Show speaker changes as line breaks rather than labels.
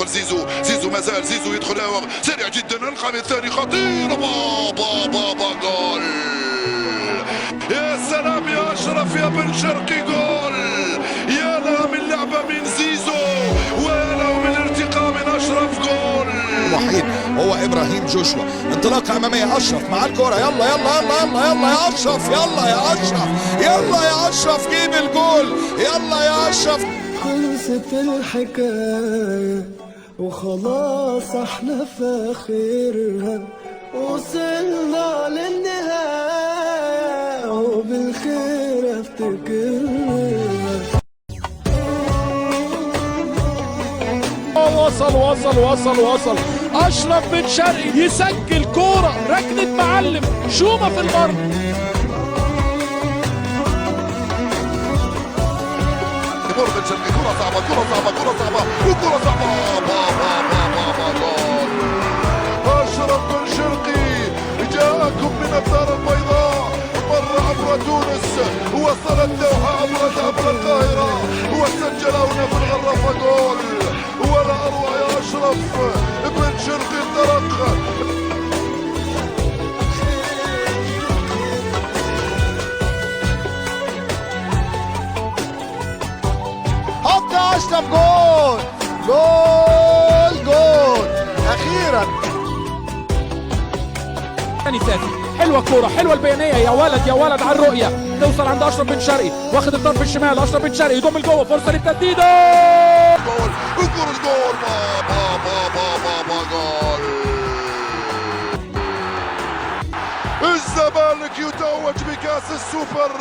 يدخل زيزو مازال زيزو يدخل سريع جدا. القائم الثاني خطير، بابا جول. يا سلام يا اشرف يا بن شرقي، جول. يا له من لعبه من زيزو، ويا له من ارتقاء من اشرف، جول.
وحيد هو ابراهيم جوشوا، انطلاقه اماميه، اشرف مع الكره، يلا يلا يلا يلا يلا يا اشرف، يلا يا اشرف، يلا يا اشرف جيب الجول، يلا يا اشرف.
خلصت الحكايه وخلاص احنا في اخرها، وصلنا للنهايه وبالخير افتكرها.
وصل اشرف بن شرقي يسجل كوره ركنه معلم، شومه في المرمى.
بن شرقي كرة صعبة وكرة صعبة، بابا جول. اشرف بن شرقي جاءكم من الدار البيضاء، مر عبر تونس، وصل الدوحة عبر القاهرة، وسجل هنا في الغرفة جول. ولا اروع يا اشرف بن شرقي، انطلق.
حط يا اشرف، جول جول جول اخيرا.
ثاني ساسي، حلوه كوره، حلوه البيانيه، يا ولد على الرؤيه، توصل عند اشرف بن شرقي، واخد الطرف الشمال، اشرف بن شرقي يضم لجوه، فرصه للتسديد،
جول وكرة جول، بابا جول. الزمالك يتوج بكاس السوبر.